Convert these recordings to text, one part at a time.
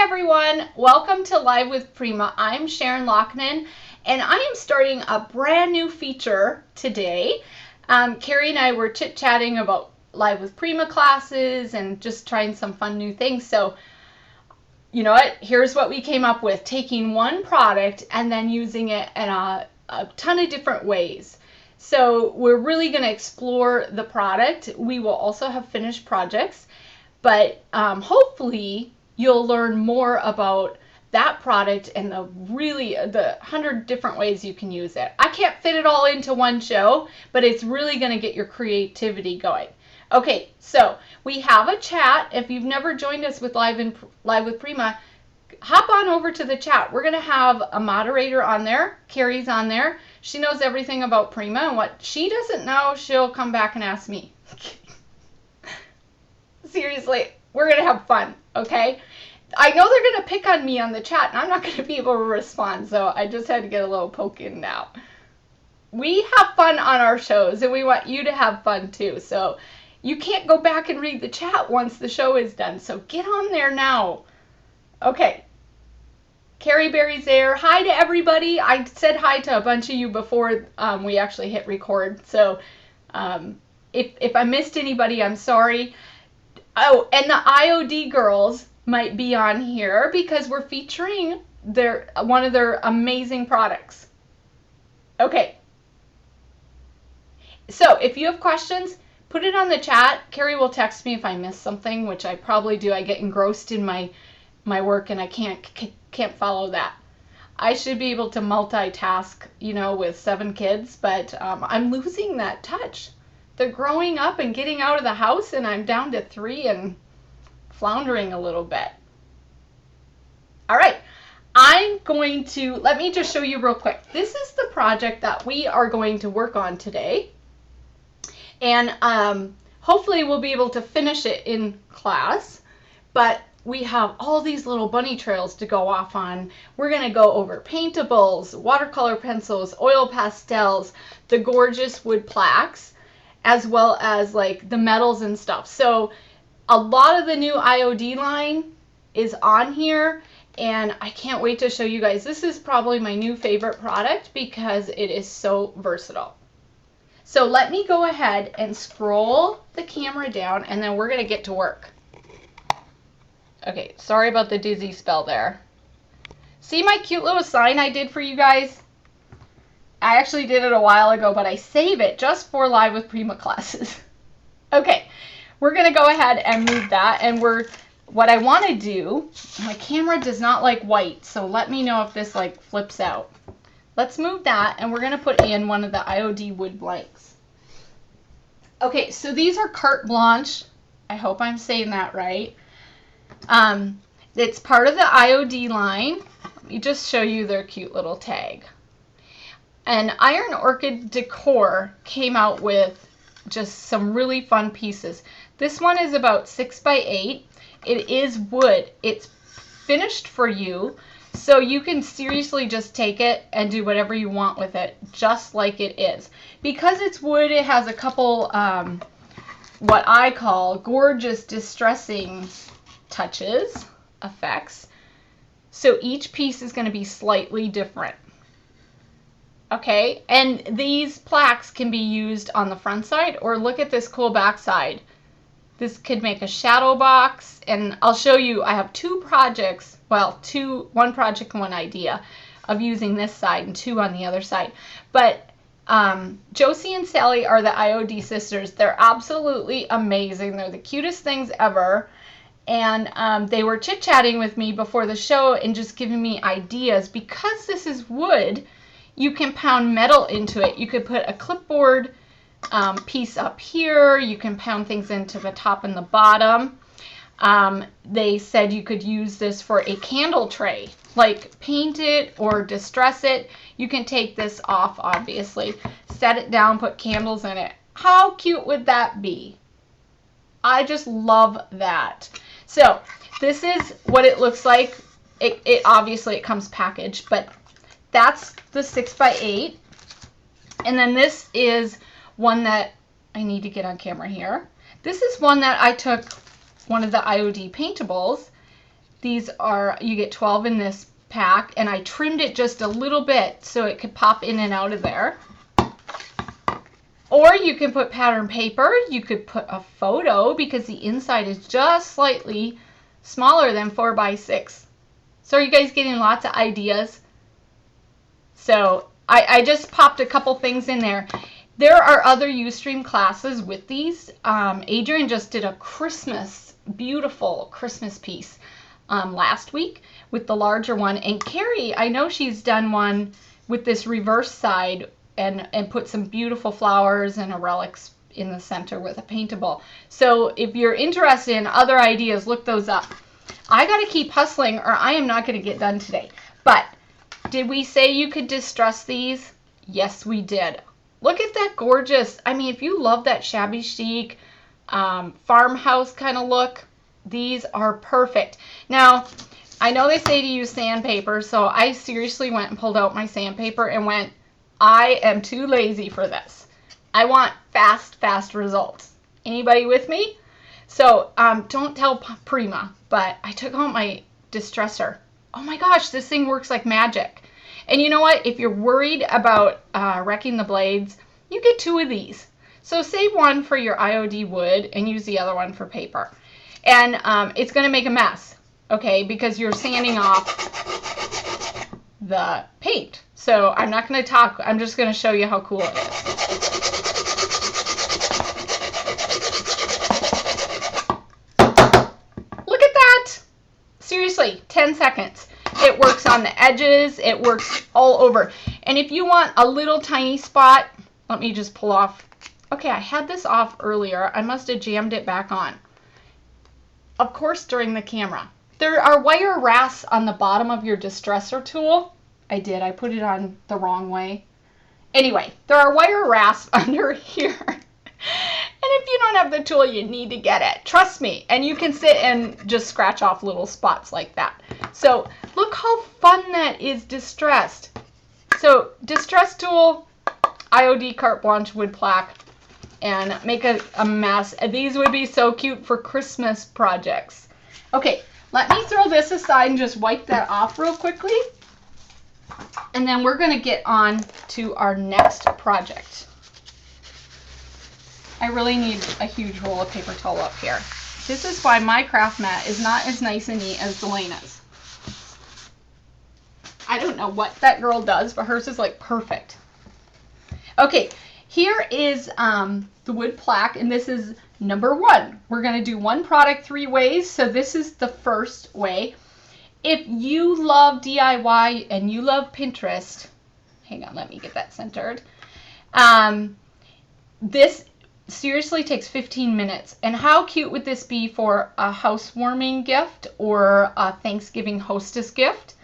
everyone, welcome to Live with Prima. I'm Sharon Laakkonen and I am starting a brand new feature today. Carrie and I were chit-chatting about Live with Prima classes and just trying some fun new things. So you know what, here's what we came up with, taking one product and then using it in a ton of different ways. So we're really going to explore the product. We will also have finished projects, but hopefully you'll learn more about that product and the 100 different ways you can use it. I can't fit it all into one show, but it's really going to get your creativity going. Okay, so we have a chat. If you've never joined us with Live with Prima, hop on over to the chat. We're going to have a moderator on there. Carrie's on there. She knows everything about Prima, and what she doesn't know, she'll come back and ask me. Seriously, we're going to have fun, okay? I know they're going to pick on me on the chat, and I'm not going to be able to respond, so I just had to get a little poke in now. We have fun on our shows, and we want you to have fun too, so you can't go back and read the chat once the show is done, so get on there now. Okay. Carrie Berry's there. Hi to everybody. I said hi to a bunch of you before we actually hit record, so if I missed anybody, I'm sorry. Oh, and the IOD girls might be on here because we're featuring one of their amazing products. Okay. So if you have questions, put it on the chat. Carrie will text me if I miss something, which I probably do. I get engrossed in my work and I can't follow that. I should be able to multitask, you know, with 7 kids, but I'm losing that touch. They're growing up and getting out of the house, and I'm down to 3 and floundering a little bit. All right, let me just show you real quick. This is the project that we are going to work on today. And hopefully we'll be able to finish it in class, but we have all these little bunny trails to go off on. We're going to go over paintables, watercolor pencils, oil pastels, the gorgeous wood plaques, as well as like the metals and stuff. So a lot of the new IOD line is on here, and I can't wait to show you guys. This is probably my new favorite product because it is so versatile. So let me go ahead and scroll the camera down, and then we're going to get to work. Okay, sorry about the dizzy spell there. See my cute little sign I did for you guys? I actually did it a while ago, but I save it just for Live with Prima classes. Okay, we're going to go ahead and move that, and what I want to do, my camera does not like white, so let me know if this like flips out. Let's move that, and we're going to put in one of the IOD wood blanks. Okay, so these are Carte Blanche. I hope I'm saying that right. It's part of the IOD line. Let me just show you their cute little tag. And Iron Orchid Decor came out with just some really fun pieces. This one is about 6 by 8. It is wood. It's finished for you, so you can seriously just take it and do whatever you want with it, just like it is. Because it's wood, it has a couple what I call gorgeous distressing touches, effects. So each piece is going to be slightly different. Okay, and these plaques can be used on the front side, or look at this cool back side. This could make a shadow box, and I'll show you, I have 2 projects, well, 1 project and 1 idea of using this side and 2 on the other side. But Josie and Sally are the IOD sisters. They're absolutely amazing. They're the cutest things ever. And they were chit-chatting with me before the show and just giving me ideas. Because this is wood, you can pound metal into it. You could put a clipboard piece up here. You can pound things into the top and the bottom. They said you could use this for a candle tray, like paint it or distress it. You can take this off, obviously, set it down, put candles in it. How cute would that be? I just love that. So this is what it looks like. It obviously it comes packaged, but that's the 6 by 8. And then this is one that I need to get on camera here. This is one that I took one of the IOD Paintables These are, you get 12 in this pack, and I trimmed it just a little bit so it could pop in and out of there. Or you can put pattern paper. You could put a photo because the inside is just slightly smaller than 4x6. So are you guys getting lots of ideas? So I just popped a couple things in there. There are other Ustream classes with these. Adrian just did a beautiful Christmas piece last week with the larger one. And Carrie, I know she's done one with this reverse side and put some beautiful flowers and a relics in the center with a paintable. So if you're interested in other ideas, look those up. I got to keep hustling or I am not going to get done today. But did we say you could distress these? Yes, we did. Look at that gorgeous. I mean, if you love that shabby chic farmhouse kind of look, these are perfect. Now, I know they say to use sandpaper, so I seriously went and pulled out my sandpaper and went, I am too lazy for this. I want fast results. Anybody with me? So don't tell Prima, but I took out my distresser. Oh my gosh, this thing works like magic. And you know what? If you're worried about wrecking the blades, you get 2 of these. So save one for your IOD wood and use the other one for paper. And it's going to make a mess, okay, because you're sanding off the paint. So I'm not going to talk. I'm just going to show you how cool it is. Look at that. Seriously, 10 seconds. It works on the edges. It works all over. And if you want a little tiny spot, let me just pull off. Okay, I had this off earlier. I must have jammed it back on. Of course, during the camera. There are wire rasps on the bottom of your distresser tool. I did. I put it on the wrong way. Anyway, there are wire rasps under here. And if you don't have the tool, you need to get it. Trust me. And you can sit and just scratch off little spots like that. So look how fun that is distressed. So distress tool, IOD, Carte, Blanche, wood plaque, and make a mess. These would be so cute for Christmas projects. Okay, let me throw this aside and just wipe that off real quickly. And then we're going to get on to our next project. I really need a huge roll of paper towel up here. This is why my craft mat is not as nice and neat as Delena's. I don't know what that girl does, but hers is like perfect. Okay, here is the wood plaque, and this is number 1. We're going to do one product 3 ways, so this is the first way. If you love DIY and you love Pinterest, hang on, let me get that centered. This seriously takes 15 minutes. And how cute would this be for a housewarming gift or a Thanksgiving hostess gift?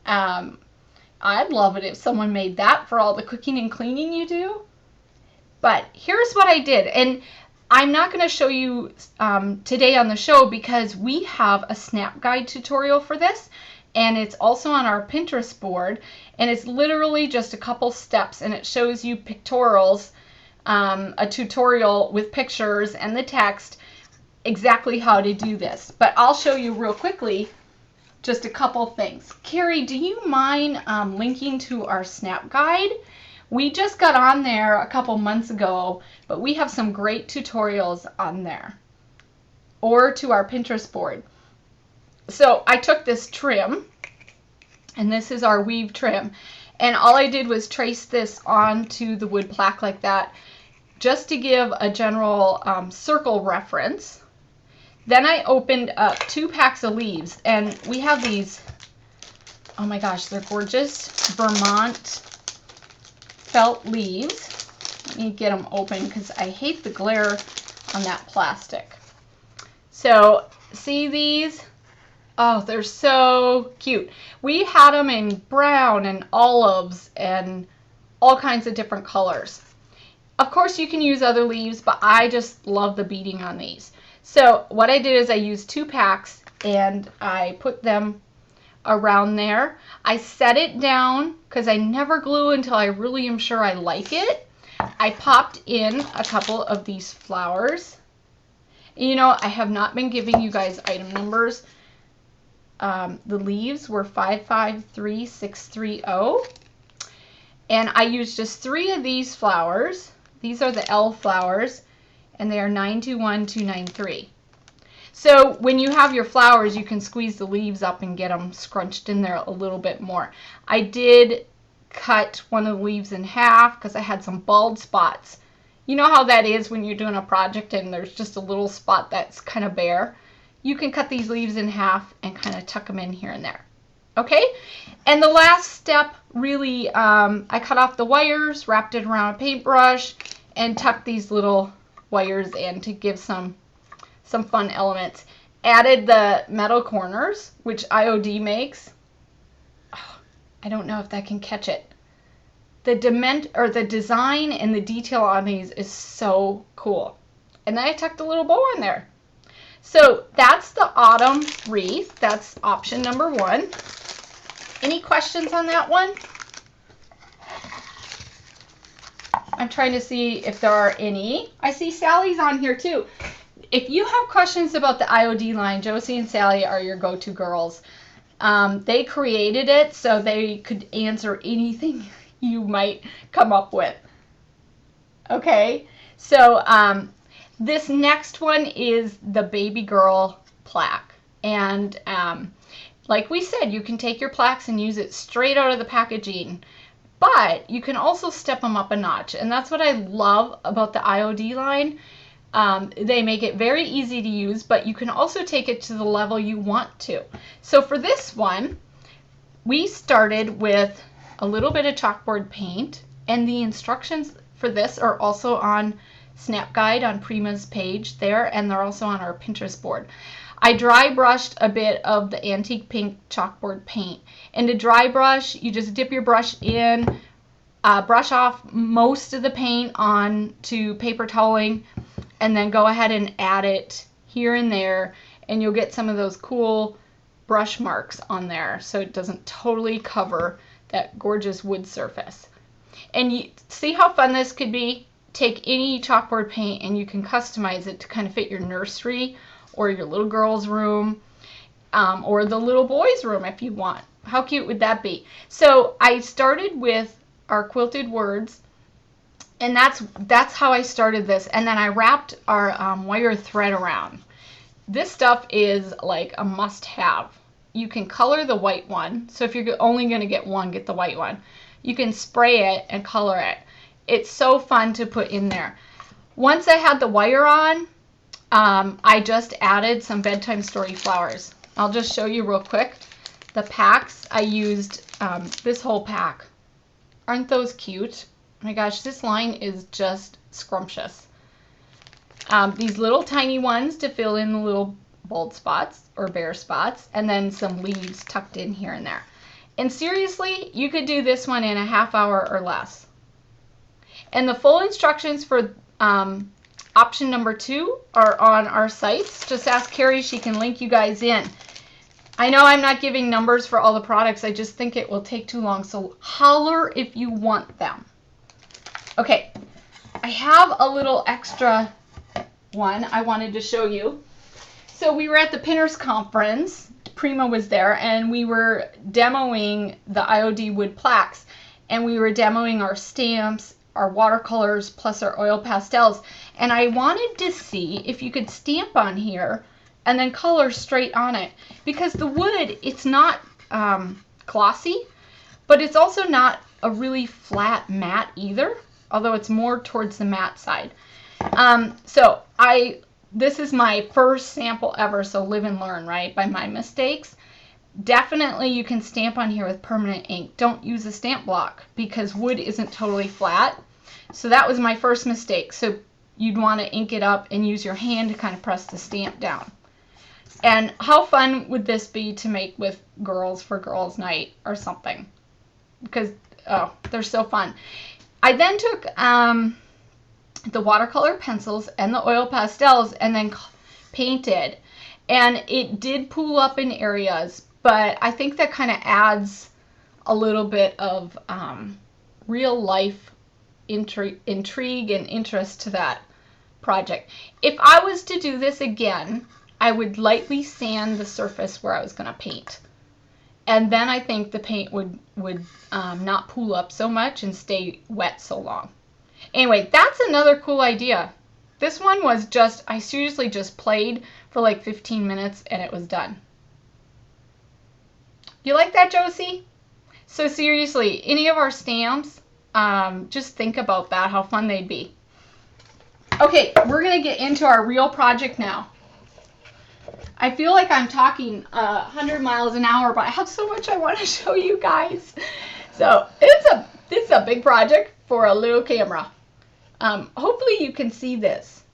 I'd love it if someone made that for all the cooking and cleaning you do. But here's what I did. And I'm not going to show you today on the show because we have a snap guide tutorial for this, and it's also on our Pinterest board, and it's literally just a couple steps, and it shows you pictorials, a tutorial with pictures and the text, exactly how to do this. But I'll show you real quickly just a couple things. Carrie, do you mind linking to our snap guide? We just got on there a couple months ago, but we have some great tutorials on there, or to our Pinterest board. So I took this trim, and this is our weave trim, and all I did was trace this onto the wood plaque like that, just to give a general circle reference. Then I opened up 2 packs of leaves, and we have these, oh my gosh, they're gorgeous, Vermont felt leaves. Let me get them open because I hate the glare on that plastic. So see these? Oh, they're so cute. We had them in brown and olives and all kinds of different colors. Of course you can use other leaves, but I just love the beading on these. So what I did is I used 2 packs and I put them around there. I set it down because I never glue until I really am sure I like it. I popped in a couple of these flowers. You know, I have not been giving you guys item numbers. the leaves were 553630. And I used just 3 of these flowers. These are the Elle flowers, and they are 921293. So when you have your flowers, you can squeeze the leaves up and get them scrunched in there a little bit more. I did cut one of the leaves in half because I had some bald spots. You know how that is when you're doing a project and there's just a little spot that's kind of bare? You can cut these leaves in half and kind of tuck them in here and there. Okay? And the last step, really, I cut off the wires, wrapped it around a paintbrush, and tucked these little wires in to give some fun elements. Added the metal corners, which IOD makes. Oh, I don't know if that can catch it. The design and the detail on these is so cool. And then I tucked a little bow in there. So that's the autumn wreath. That's option number 1. Any questions on that one? I'm trying to see if there are any. I see Sally's on here too. If you have questions about the IOD line, Josie and Sally are your go-to girls. They created it so they could answer anything you might come up with. Okay, so this next one is the baby girl plaque. And like we said, you can take your plaques and use it straight out of the packaging. But you can also step them up a notch. And that's what I love about the IOD line. They make it very easy to use, but you can also take it to the level you want to. So for this one, we started with a little bit of chalkboard paint, and the instructions for this are also on Snap Guide on Prima's page there, and they're also on our Pinterest board. I dry brushed a bit of the antique pink chalkboard paint. And to dry brush, you just dip your brush in, brush off most of the paint onto paper toweling, and then go ahead and add it here and there, and you'll get some of those cool brush marks on there so it doesn't totally cover that gorgeous wood surface. And you see how fun this could be? Take any chalkboard paint and you can customize it to kind of fit your nursery or your little girl's room, or the little boy's room if you want. How cute would that be? So I started with our quilted words, and that's how I started this. And then I wrapped our wire thread around. This stuff is like a must-have. You can color the white one. So if you're only going to get one, get the white one. You can spray it and color it. It's so fun to put in there. Once I had the wire on, I just added some bedtime story flowers. I'll just show you real quick. The packs, I used this whole pack. Aren't those cute? Oh my gosh, this line is just scrumptious. These little tiny ones to fill in the little bold spots or bare spots, and then some leaves tucked in here and there. And seriously, you could do this one in a half hour or less. And the full instructions for option number 2 are on our sites. Just ask Carrie, she can link you guys in. I know I'm not giving numbers for all the products, I just think it will take too long, so holler if you want them. Okay, I have a little extra one I wanted to show you. So we were at the Pinners Conference, Prima was there, and we were demoing the IOD wood plaques, and we were demoing our stamps, our watercolors, plus our oil pastels. And I wanted to see if you could stamp on here and then color straight on it. Because the wood, it's not glossy, but it's also not a really flat matte either, although it's more towards the matte side. This is my first sample ever, so live and learn, right, by my mistakes. Definitely you can stamp on here with permanent ink. Don't use a stamp block because wood isn't totally flat. So that was my first mistake. So you'd want to ink it up and use your hand to kind of press the stamp down. And how fun would this be to make with girls for girls' night or something? Because, oh, they're so fun. I then took the watercolor pencils and the oil pastels and then painted. And it did pool up in areas, but I think that kind of adds a little bit of real life intrigue and interest to that project. If I was to do this again, I would lightly sand the surface where I was going to paint. And then I think the paint would not pool up so much and stay wet so long. Anyway, that's another cool idea. This one was just, I seriously just played for like 15 minutes and it was done. You like that, Josie? So seriously, any of our stamps, just think about that, how fun they'd be. Okay, we're going to get into our real project now. I feel like I'm talking 100 miles an hour, but I have so much I want to show you guys. So it's a big project for a little camera. Hopefully you can see this.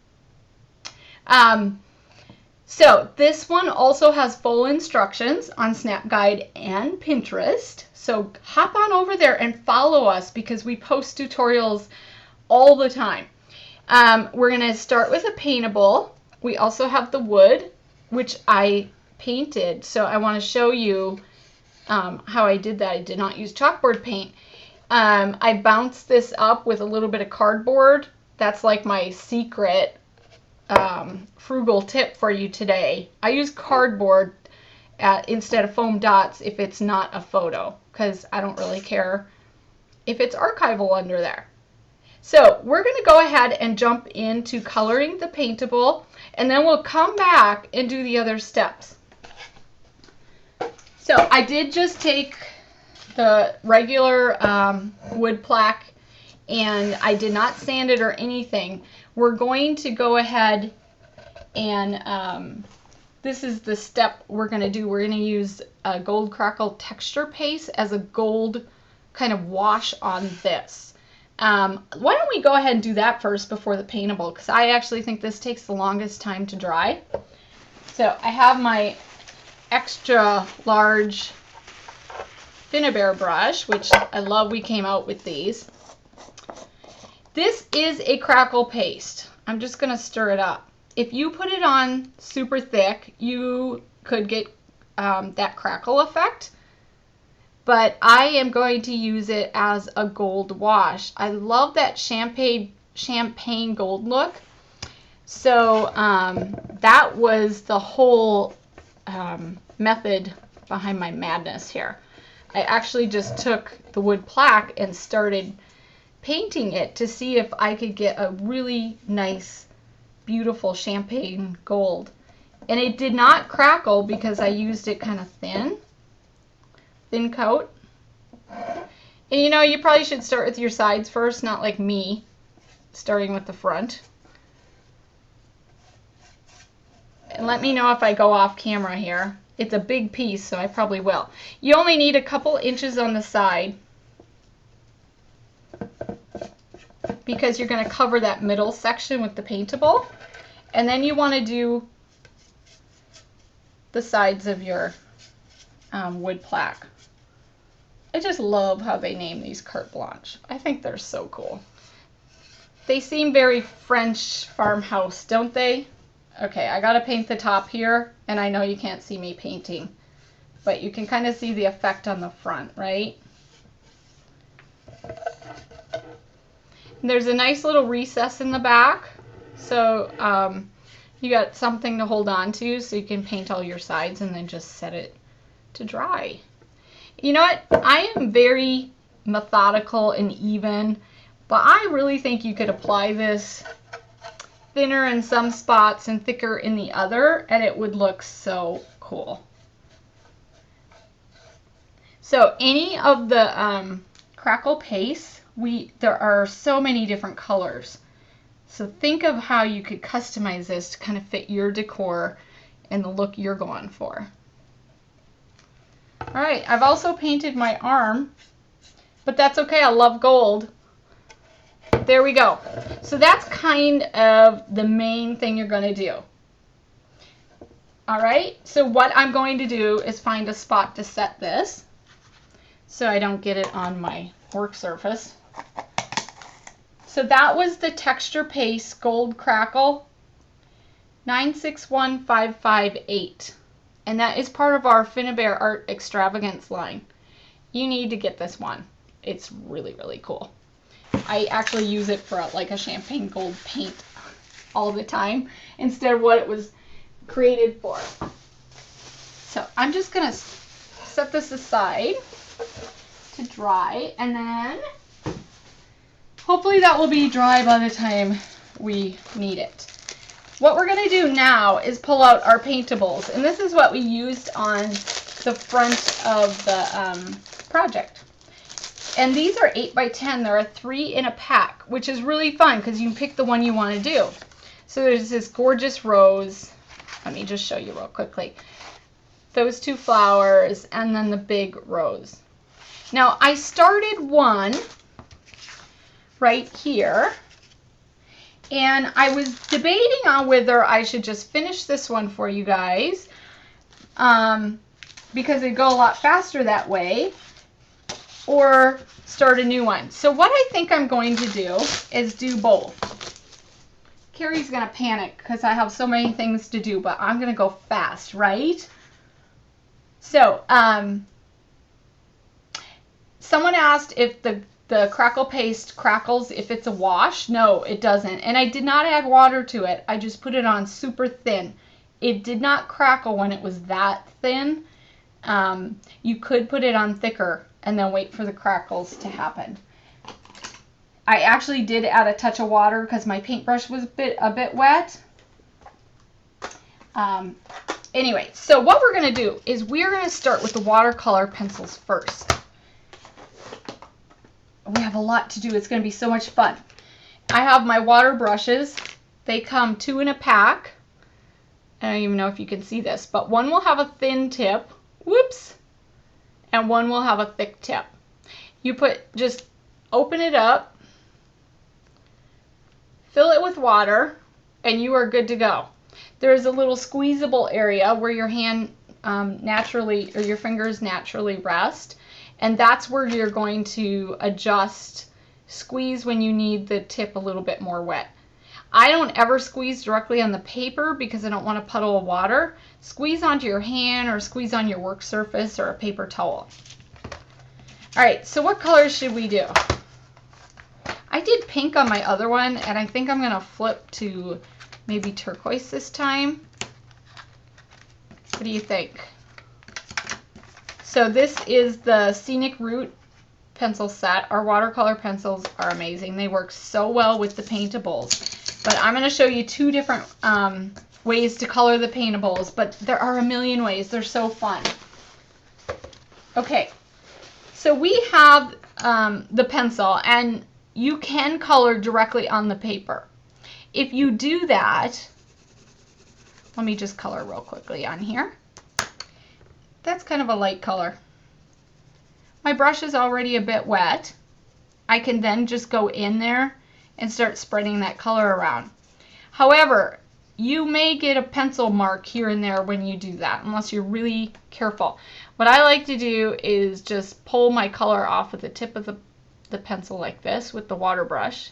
So this one also has full instructions on Snapguide and Pinterest. So hop on over there and follow us because we post tutorials all the time. We're going to start with a paintable. We also have the wood, which I painted. So I want to show you how I did that. I did not use chalkboard paint. I bounced this up with a little bit of cardboard. That's like my secret frugal tip for you today. I use cardboard instead of foam dots if it's not a photo, because I don't really care if it's archival under there. So we're going to go ahead and jump into coloring the paintable, and then we'll come back and do the other steps. So I did just take the regular wood plaque, and I did not sand it or anything. We're going to go ahead and this is the step we're going to do. We're going to use a gold crackle texture paste as a gold kind of wash on this. Why don't we go ahead and do that first before the paintable, because I actually think this takes the longest time to dry. So I have my extra large Finnabair brush, which I love. We came out with these. This is a crackle paste. I'm just going to stir it up. If you put it on super thick, you could get that crackle effect. But I am going to use it as a gold wash. I love that champagne gold look. So that was the whole method behind my madness here. I actually just took the wood plaque and started painting it to see if I could get a really nice, beautiful champagne gold. And it did not crackle because I used it kind of thin coat. And you know, you probably should start with your sides first, not like me, starting with the front. And let me know if I go off camera here. It's a big piece, so I probably will. You only need a couple inches on the side because you're going to cover that middle section with the paintable. And then you want to do the sides of your wood plaque. I just love how they name these Carte Blanche. I think they're so cool. They seem very French farmhouse, don't they? Okay, I gotta paint the top here, and I know you can't see me painting, but you can kind of see the effect on the front, right? And there's a nice little recess in the back, so you got something to hold on to, so you can paint all your sides and then just set it to dry. You know what? I am very methodical and even, but I really think you could apply this thinner in some spots and thicker in the other, and it would look so cool. So any of the crackle paste, there are so many different colors. So think of how you could customize this to kind of fit your decor and the look you're going for. All right, I've also painted my arm, but that's okay. I love gold. There we go. So that's kind of the main thing you're going to do. All right, so what I'm going to do is find a spot to set this so I don't get it on my work surface. So that was the Texture Paste Gold Crackle 961558. And that is part of our Finnabair Art Extravagance line. You need to get this one. It's really, really cool. I actually use it for like a champagne gold paint all the time instead of what it was created for. So I'm just going to set this aside to dry, and then hopefully that will be dry by the time we need it. What we're going to do now is pull out our paintables, and this is what we used on the front of the project. And these are 8 by 10. There are 3 in a pack, which is really fun because you can pick the one you want to do. So there's this gorgeous rose. Let me just show you real quickly. Those 2 flowers and then the big rose. Now I started one right here, and I was debating on whether I should just finish this one for you guys because it'd go a lot faster that way, or start a new one. So what I think I'm going to do is do both. Carrie's going to panic because I have so many things to do, but I'm going to go fast, right? So, someone asked if the crackle paste crackles if it's a wash. No, it doesn't. And I did not add water to it. I just put it on super thin. It did not crackle when it was that thin. You could put it on thicker and then wait for the crackles to happen. I actually did add a touch of water because my paintbrush was a bit wet. Anyway, so what we're going to do is we're going to start with the watercolor pencils first. We have a lot to do. It's going to be so much fun. I have my water brushes. They come 2 in a pack. I don't even know if you can see this, but one will have a thin tip. Whoops. And one will have a thick tip. You just open it up, fill it with water, and you are good to go. There's a little squeezable area where your hand naturally, or your fingers naturally rest, and that's where you're going to adjust, squeeze when you need the tip a little bit more wet. I don't ever squeeze directly on the paper because I don't want a puddle of water. Squeeze onto your hand or squeeze on your work surface or a paper towel. All right, so what colors should we do? I did pink on my other one, and I think I'm going to flip to maybe turquoise this time. What do you think? So this is the Scenic Route pencil set. Our watercolor pencils are amazing. They work so well with the Paintables. But I'm going to show you 2 different ways to color the Paintables, but there are a million ways. They're so fun. Okay, so we have the pencil, and you can color directly on the paper. If you do that, let me just color real quickly on here. That's kind of a light color. My brush is already a bit wet. I can then just go in there and start spreading that color around. However, you may get a pencil mark here and there when you do that, unless you're really careful. What I like to do is just pull my color off with the tip of the pencil like this with the water brush,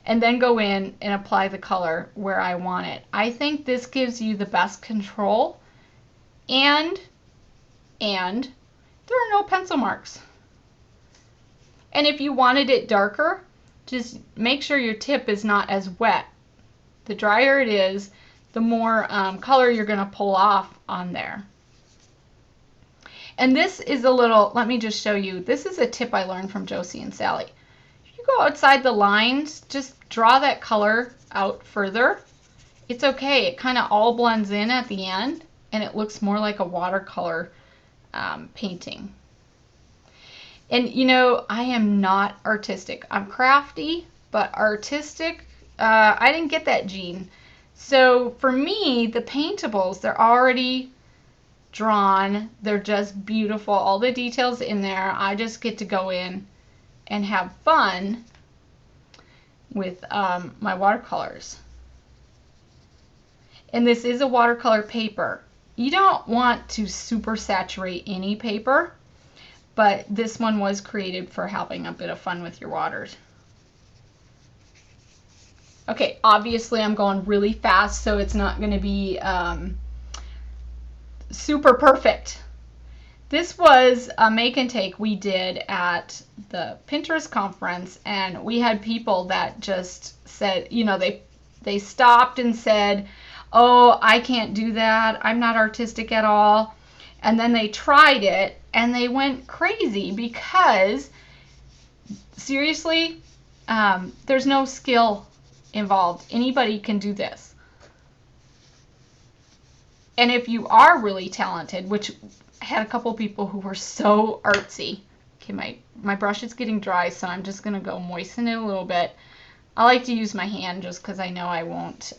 and then go in and apply the color where I want it. I think this gives you the best control, and there are no pencil marks. And if you wanted it darker, just make sure your tip is not as wet. The drier it is, the more color you're going to pull off on there. And this is a little, let me just show you, this is a tip I learned from Josie and Sally. If you go outside the lines, just draw that color out further. It's okay, it kind of all blends in at the end, and it looks more like a watercolor painting. And you know, I am not artistic. I'm crafty, but artistic, I didn't get that gene. So for me, the Paintables, they're already drawn. They're just beautiful. All the details in there. I just get to go in and have fun with my watercolors. And this is a watercolor paper. You don't want to super saturate any paper, but this one was created for having a bit of fun with your waters. Okay, obviously I'm going really fast, so it's not going to be super perfect. This was a make and take we did at the Pinterest conference, and we had people that just said, you know, they stopped and said, oh, I can't do that. I'm not artistic at all. And then they tried it and they went crazy because seriously, there's no skill involved. Anybody can do this. And if you are really talented, which I had a couple people who were so artsy. Okay, my brush is getting dry, so I'm just going to go moisten it a little bit. I like to use my hand just because I know I won't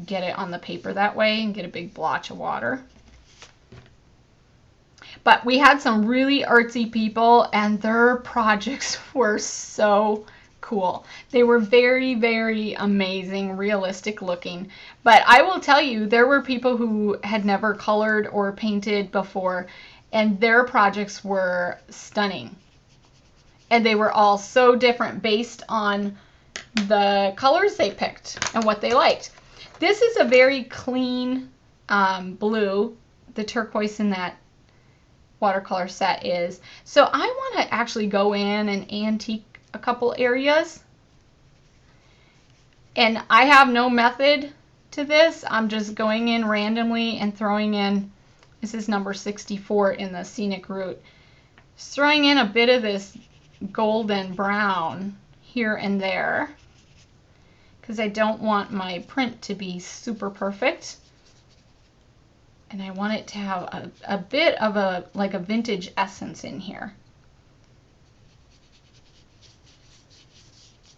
get it on the paper that way and get a big blotch of water. But we had some really artsy people and their projects were so cool. They were very, very amazing, realistic looking. But I will tell you, there were people who had never colored or painted before and their projects were stunning. And they were all so different based on the colors they picked and what they liked. This is a very clean blue, the turquoise in that watercolor set is. So I want to actually go in and antique a couple areas. And I have no method to this. I'm just going in randomly and throwing in, this is number 64 in the scenic route, just throwing in a bit of this golden brown here and there because I don't want my print to be super perfect. And I want it to have a bit of a, like a vintage essence in here.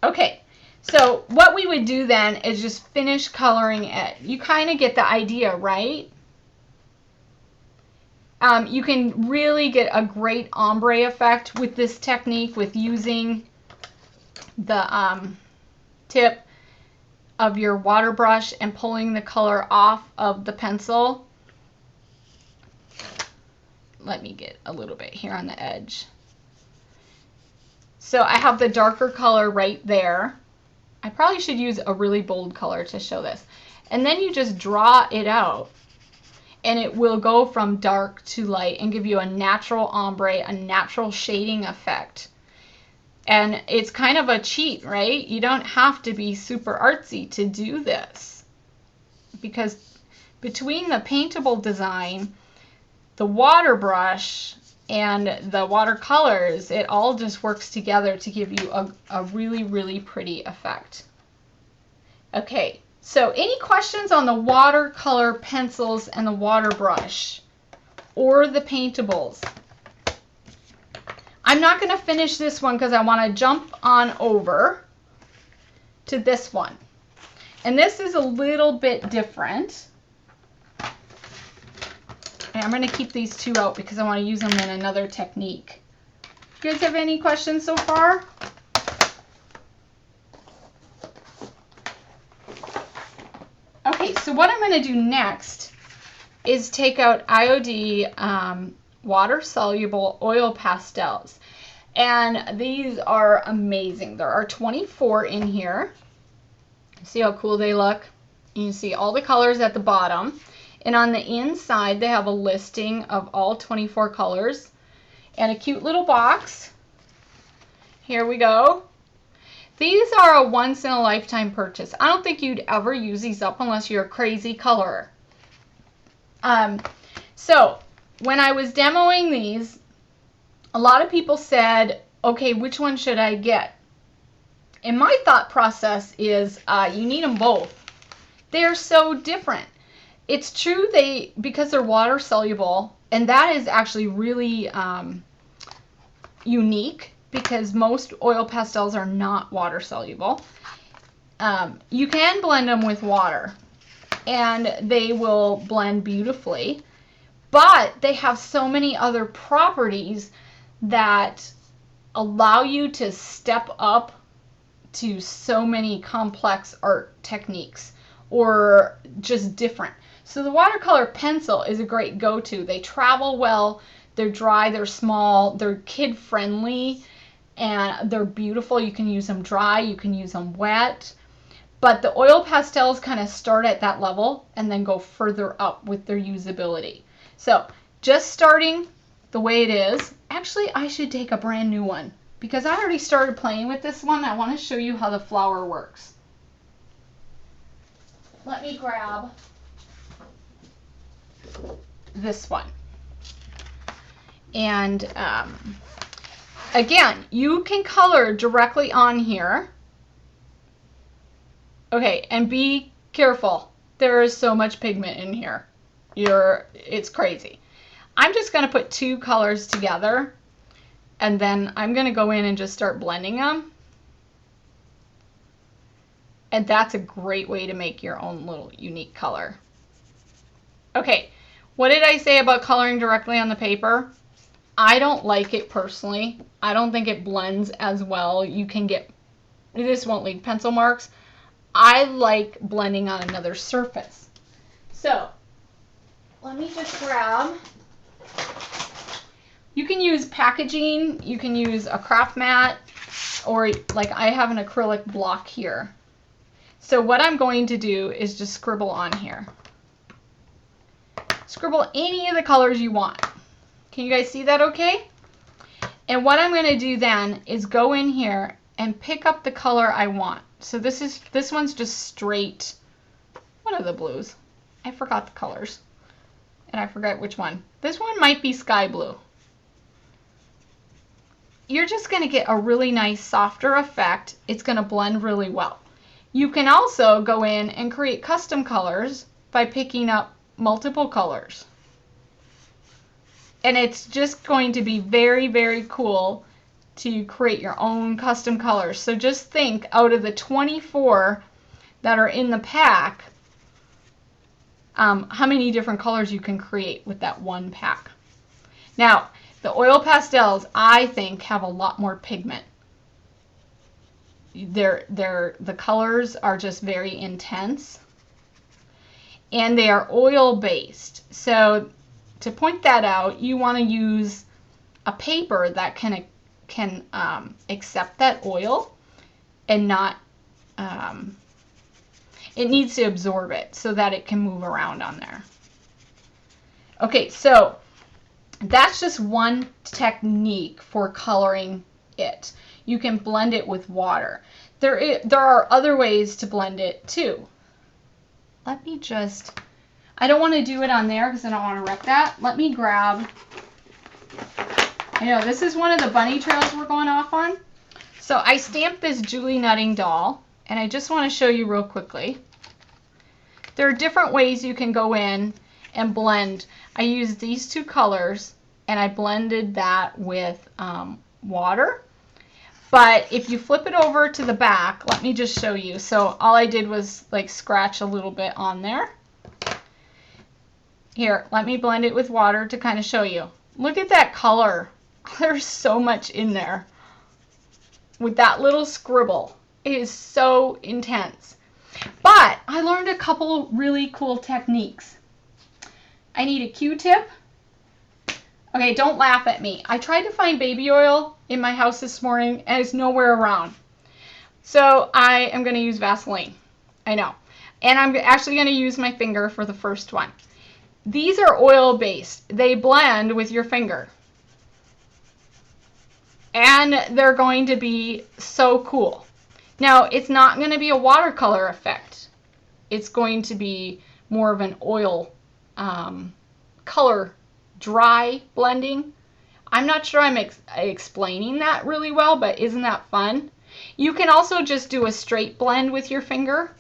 Okay, so what we would do then is just finish coloring it. You kind of get the idea, right? You can really get a great ombre effect with this technique with using the tip of your water brush and pulling the color off of the pencil. Let me get a little bit here on the edge. So I have the darker color right there. I probably should use a really bold color to show this. And then you just draw it out and it will go from dark to light and give you a natural ombre, a natural shading effect. And it's kind of a cheat, right? You don't have to be super artsy to do this because between the paintable design, the water brush, and the watercolors, it all just works together to give you a really, really pretty effect. Okay, so any questions on the watercolor pencils and the water brush or the paintables? I'm not going to finish this one because I want to jump on over to this one. And this is a little bit different. And I'm going to keep these two out because I want to use them in another technique. You guys have any questions so far? Okay, so what I'm going to do next is take out IOD water-soluble oil pastels. And these are amazing. There are 24 in here. See how cool they look? You can see all the colors at the bottom. And on the inside, they have a listing of all 24 colors and a cute little box. Here we go. These are a once-in-a-lifetime purchase. I don't think you'd ever use these up unless you're a crazy colorer. So when I was demoing these, a lot of people said, okay, which one should I get? And my thought process is you need them both. They're so different. It's true because they're water soluble, and that is actually really unique because most oil pastels are not water soluble. You can blend them with water and they will blend beautifully, but they have so many other properties that allow you to step up to so many complex art techniques or just different. So the watercolor pencil is a great go-to. They travel well, they're dry, they're small, they're kid-friendly, and they're beautiful. You can use them dry, you can use them wet. But the oil pastels kind of start at that level and then go further up with their usability. So just starting the way it is, actually I should take a brand new one because I already started playing with this one. I want to show you how the flower works. let me grab this one. And again, you can color directly on here. Okay, and be careful. There is so much pigment in here. It's crazy. I'm just going to put 2 colors together, and then I'm going to go in and just start blending them. And that's a great way to make your own little unique color. Okay, what did I say about coloring directly on the paper? I don't like it personally. I don't think it blends as well. You can get, this won't leave pencil marks. I like blending on another surface. So, let me just grab, you can use packaging, you can use a craft mat, or like I have an acrylic block here. So what I'm going to do is just scribble on here. Scribble any of the colors you want. Can you guys see that okay? And what I'm going to do then is go in here and pick up the color I want. So this one's just straight. What are the blues? I forgot the colors. And I forgot which one. This one might be sky blue. You're just going to get a really nice softer effect. It's going to blend really well. You can also go in and create custom colors by picking up multiple colors. And it's just going to be very, very cool to create your own custom colors. So just think, out of the 24 that are in the pack, how many different colors you can create with that one pack. Now, the oil pastels, I think, have a lot more pigment. The colors are just very intense, and they are oil based. So to point that out, you want to use a paper that can accept that oil and not, it needs to absorb it so that it can move around on there. Okay, so that's just one technique for coloring it. You can blend it with water. There are other ways to blend it too. Let me just, I don't want to do it on there because I don't want to wreck that. Let me grab, I know this is one of the bunny trails we're going off on. So I stamped this Julie Nutting doll, and I just want to show you real quickly. There are different ways you can go in and blend. I used these 2 colors, and I blended that with water. But if you flip it over to the back, let me just show you. So all I did was like scratch a little bit on there. Here, let me blend it with water to kind of show you. Look at that color. There's so much in there. With that little scribble. It is so intense. But I learned a couple really cool techniques. I need a Q-tip. Okay, don't laugh at me. I tried to find baby oil in my house this morning, and it's nowhere around. So I am going to use Vaseline. I know. And I'm actually going to use my finger for the first one. These are oil-based. They blend with your finger. And they're going to be so cool. Now, it's not going to be a watercolor effect. It's going to be more of an oil color dry blending. I'm not sure I'm explaining that really well, but isn't that fun? You can also just do a straight blend with your finger.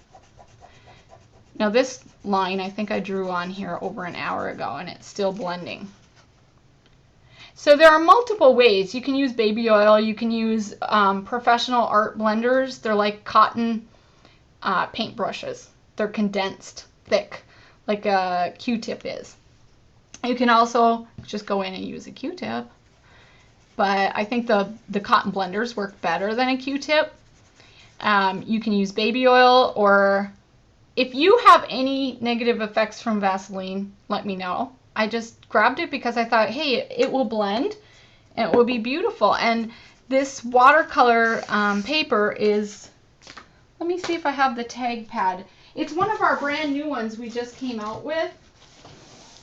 Now this line I think I drew on here over an hour ago, and it's still blending. So there are multiple ways. You can use baby oil, you can use professional art blenders. They're like cotton paint brushes. They're condensed thick, like a Q-tip is. You can also just go in and use a Q-tip, but I think the cotton blenders work better than a Q-tip. You can use baby oil, or if you have any negative effects from Vaseline, let me know. I just grabbed it because I thought, hey, it will blend and it will be beautiful. And this watercolor paper is, let me see if I have the tag pad. It's one of our brand new ones we just came out with.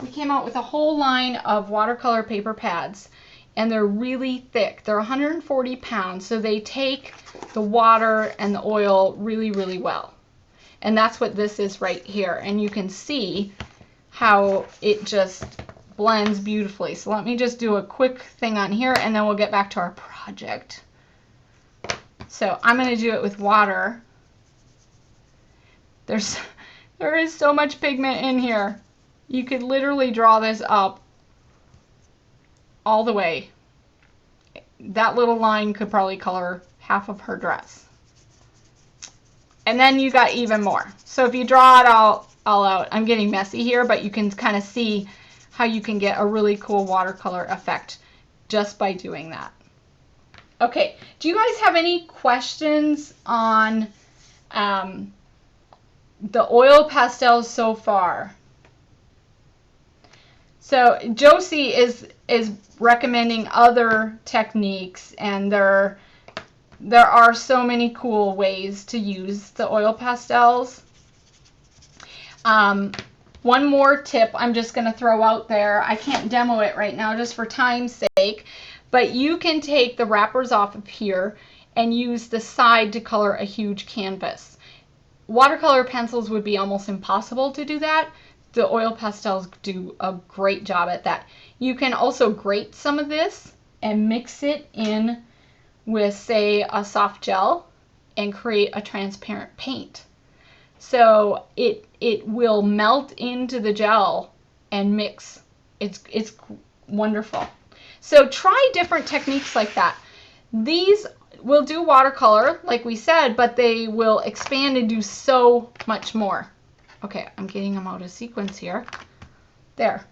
We came out with a whole line of watercolor paper pads, and they're really thick. They're 140 pounds, so they take the water and the oil really, really well. And that's what this is right here. And you can see how it just blends beautifully. So let me just do a quick thing on here, and then we'll get back to our project. So I'm going to do it with water. There is so much pigment in here. You could literally draw this up all the way. That little line could probably color half of her dress. And then you got even more. So if you draw it all out, I'm getting messy here, but you can kind of see how you can get a really cool watercolor effect just by doing that. Okay, do you guys have any questions on the oil pastels so far? So Josie is recommending other techniques, and there are so many cool ways to use the oil pastels. One more tip I'm just going to throw out there. I can't demo it right now just for time's sake, but you can take the wrappers off of here and use the side to color a huge canvas. Watercolor pencils would be almost impossible to do that. The oil pastels do a great job at that. You can also grate some of this and mix it in with, say, a soft gel and create a transparent paint. So it will melt into the gel and mix. It's wonderful. So try different techniques like that. These will do watercolor, like we said, but they will expand and do so much more. Okay, I'm getting them out of sequence here. There.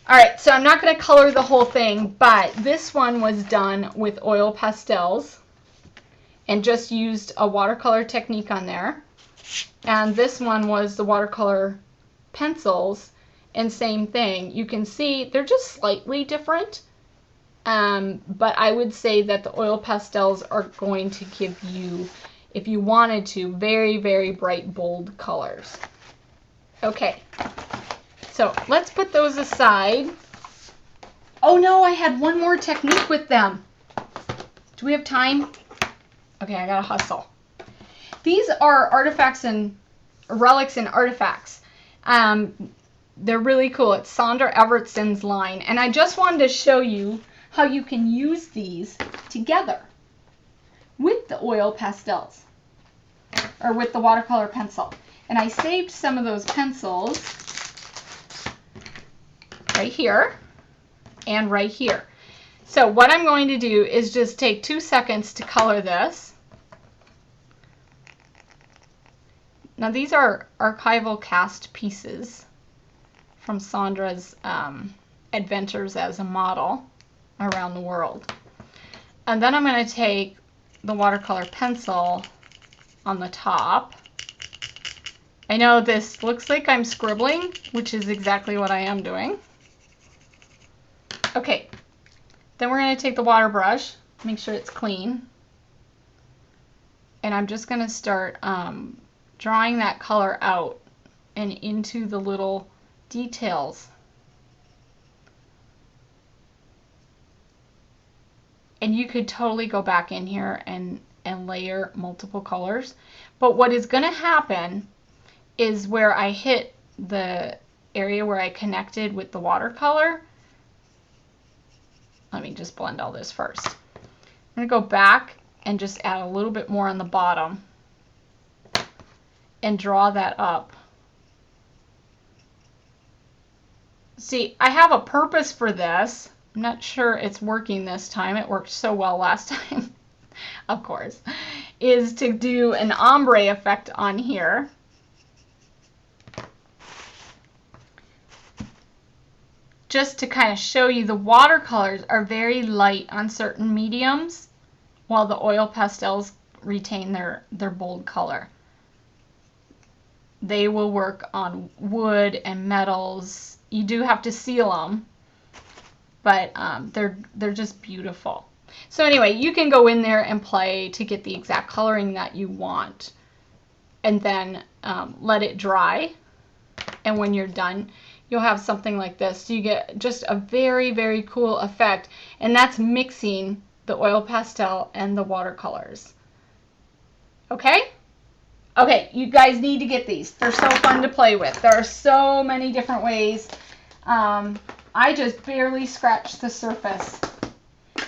All right, so I'm not going to color the whole thing, but this one was done with oil pastels and just used a watercolor technique on there. And this one was the watercolor pencils, and same thing. You can see they're just slightly different, but I would say that the oil pastels are going to give you, if you wanted to, very, very bright, bold colors. Okay, so let's put those aside. Oh no, I had one more technique with them. Do we have time? Okay, I gotta hustle. These are artifacts and relics and artifacts. They're really cool. It's Sandra Evertson's line, and I just wanted to show you how you can use these together with the oil pastels or with the watercolor pencil. And I saved some of those pencils right here and right here. So what I'm going to do is just take 2 seconds to color this. Now these are archival cast pieces from Sandra's adventures as a model around the world. And then I'm going to take the watercolor pencil on the top. I know this looks like I'm scribbling, which is exactly what I am doing. Okay, then we're going to take the water brush, make sure it's clean, and I'm just going to start drawing that color out and into the little details. And you could totally go back in here and layer multiple colors. But what is going to happen is where I hit the area where I connected with the watercolor. Let me just blend all this first. I'm going to go back and just add a little bit more on the bottom and draw that up. See, I have a purpose for this. I'm not sure it's working this time. It worked so well last time, of course, is to do an ombre effect on here. Just to kind of show you, the watercolors are very light on certain mediums, while the oil pastels retain their bold color. They will work on wood and metals. You do have to seal them, but they're just beautiful. So anyway, you can go in there and play to get the exact coloring that you want, and then let it dry. And when you're done, you'll have something like this. You get just a very, very cool effect, and that's mixing the oil pastel and the watercolors. Okay? Okay, you guys need to get these. They're so fun to play with. There are so many different ways. I just barely scratched the surface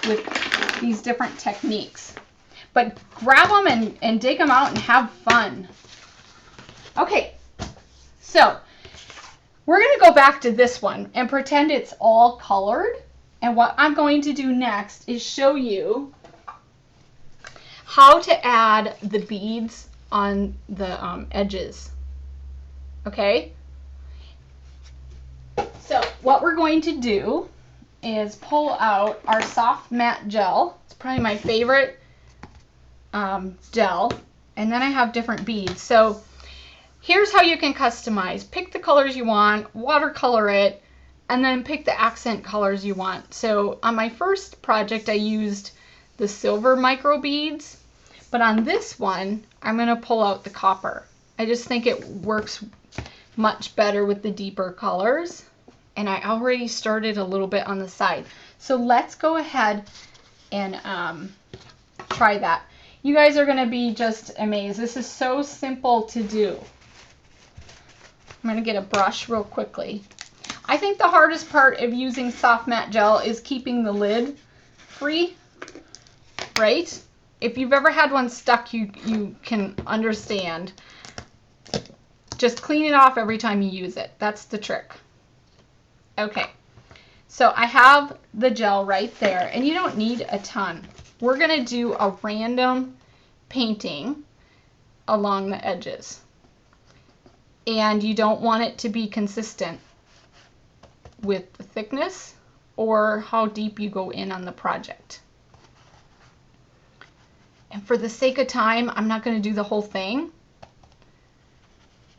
with these different techniques. But grab them and dig them out and have fun. Okay, so we're going to go back to this one and pretend it's all colored. And what I'm going to do next is show you how to add the beads on the edges. Okay? So what we're going to do is pull out our soft matte gel. It's probably my favorite gel. And then I have different beads. So here's how you can customize. Pick the colors you want, watercolor it, and then pick the accent colors you want. So on my first project, I used the silver micro beads, but on this one, I'm going to pull out the copper. I just think it works much better with the deeper colors. And I already started a little bit on the side. So let's go ahead and try that. You guys are going to be just amazed. This is so simple to do. I'm going to get a brush real quickly. I think the hardest part of using soft matte gel is keeping the lid free, right? If you've ever had one stuck, you can understand. Just clean it off every time you use it. That's the trick. Okay, so I have the gel right there, and you don't need a ton. We're going to do a random painting along the edges. And you don't want it to be consistent with the thickness or how deep you go in on the project. And for the sake of time, I'm not going to do the whole thing,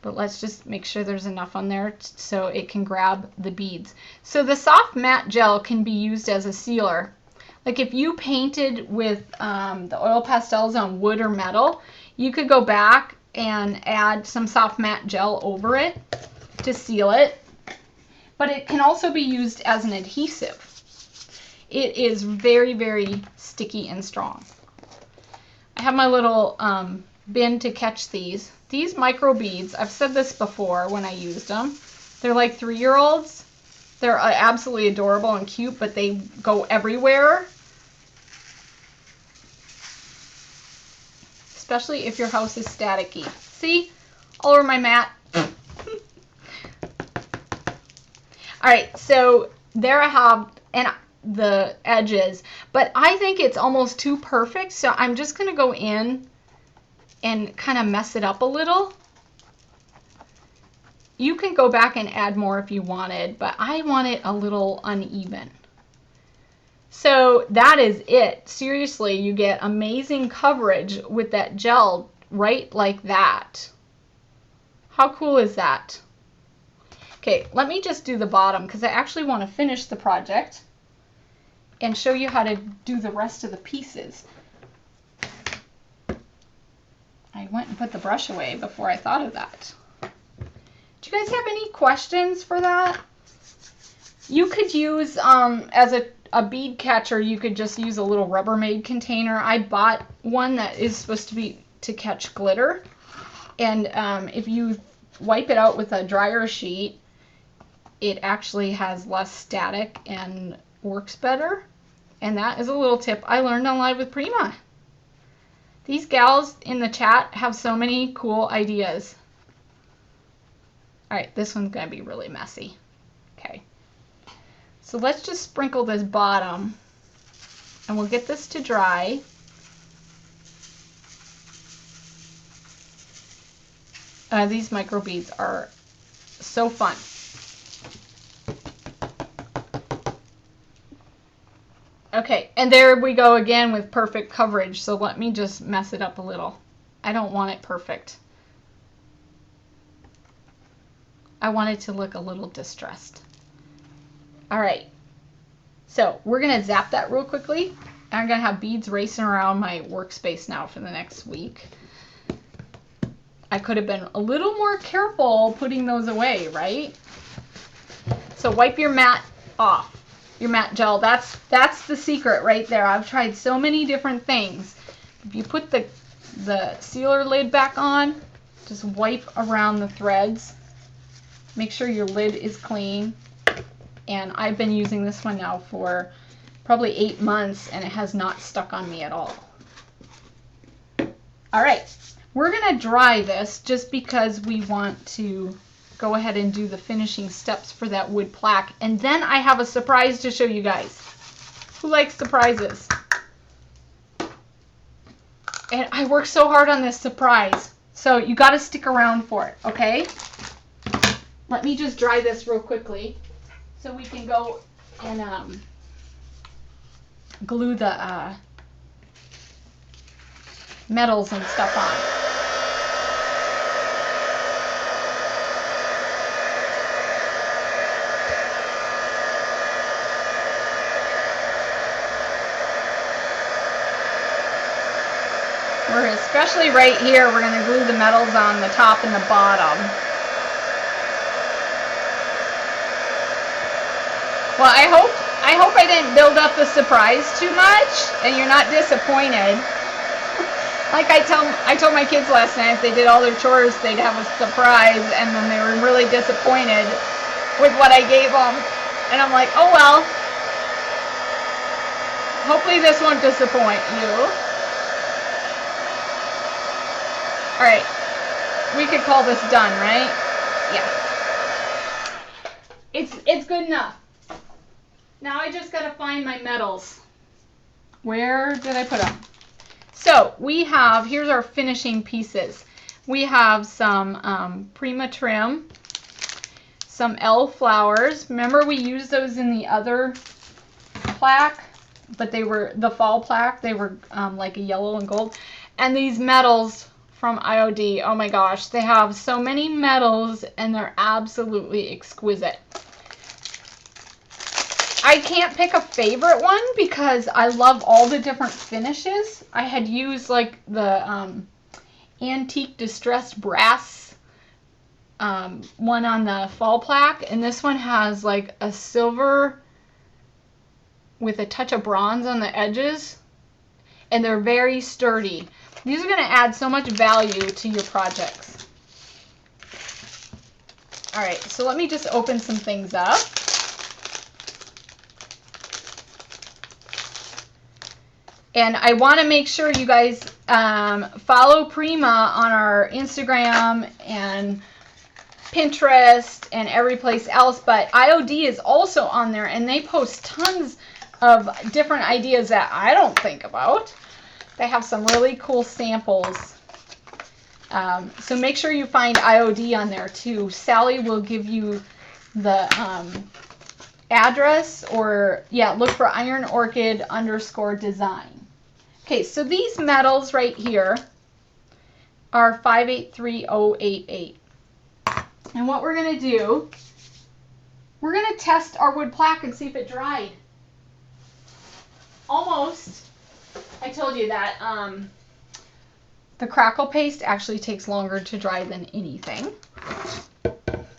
but let's just make sure there's enough on there so it can grab the beads. So the soft matte gel can be used as a sealer. Like if you painted with the oil pastels on wood or metal, you could go back and add some soft matte gel over it to seal it. But it can also be used as an adhesive. It is very, very sticky and strong. I have my little bin to catch these. These micro beads, I've said this before when I used them, they're like 3-year-olds. They're absolutely adorable and cute, but they go everywhere. Especially if your house is staticky. See? All over my mat. Alright, so there I have the edges, but I think it's almost too perfect, so I'm just going to go in and kind of mess it up a little. You can go back and add more if you wanted, but I want it a little uneven. So that is it. Seriously, you get amazing coverage with that gel right like that. How cool is that? Okay, let me just do the bottom because I actually want to finish the project and show you how to do the rest of the pieces. I went and put the brush away before I thought of that. Do you guys have any questions for that? You could use, as a bead catcher, you could just use a little Rubbermaid container. I bought one that is supposed to be to catch glitter. And if you wipe it out with a dryer sheet, it actually has less static and works better. And that is a little tip I learned on Live with Prima. These gals in the chat have so many cool ideas. Alright, this one's going to be really messy. Okay. So let's just sprinkle this bottom. And we'll get this to dry. These micro beads are so fun. Okay, and there we go again with perfect coverage. So let me just mess it up a little. I don't want it perfect. I want it to look a little distressed. All right, so we're gonna zap that real quickly. I'm gonna have beads racing around my workspace now for the next week. I could have been a little more careful putting those away, right? So wipe your mat off. Your matte gel, that's the secret right there. I've tried so many different things. If you put the sealer lid back on, Just wipe around the threads. Make sure your lid is clean. And I've been using this one now for probably 8 months and it has not stuck on me at all. All right, we're gonna dry this just because we want to go ahead and do the finishing steps for that wood plaque. And then I have a surprise to show you guys. Who likes surprises? And I worked so hard on this surprise. So you got to stick around for it, okay? Let me just dry this real quickly so we can go and glue the metals and stuff on. Especially right here, we're going to glue the metals on the top and the bottom. Well, I hope I didn't build up the surprise too much and you're not disappointed. Like I told my kids last night, if they did all their chores, they'd have a surprise, and then they were really disappointed with what I gave them. And I'm like, oh well. Hopefully this won't disappoint you. All right, we could call this done, right? Yeah. It's good enough. Now I just gotta find my metals. Where did I put them? So we have, here's our finishing pieces. We have some Prima trim, some Elle flowers. Remember we used those in the other plaque, but they were the fall plaque. They were like a yellow and gold. And these metals from IOD. Oh my gosh, they have so many metals and they're absolutely exquisite. I can't pick a favorite one because I love all the different finishes. I had used like the antique distressed brass one on the fall plaque, and this one has like a silver with a touch of bronze on the edges, and they're very sturdy. These are going to add so much value to your projects. All right, so let me just open some things up. And I want to make sure you guys follow Prima on our Instagram and Pinterest and every place else, but IOD is also on there, and they post tons of different ideas that I don't think about. They have some really cool samples. So make sure you find IOD on there too. Sally will give you the address, or yeah, look for Iron Orchid _design. Okay, so these metals right here are 583088. And what we're going to do, we're going to test our wood plaque and see if it dried. Almost. I told you that the crackle paste actually takes longer to dry than anything.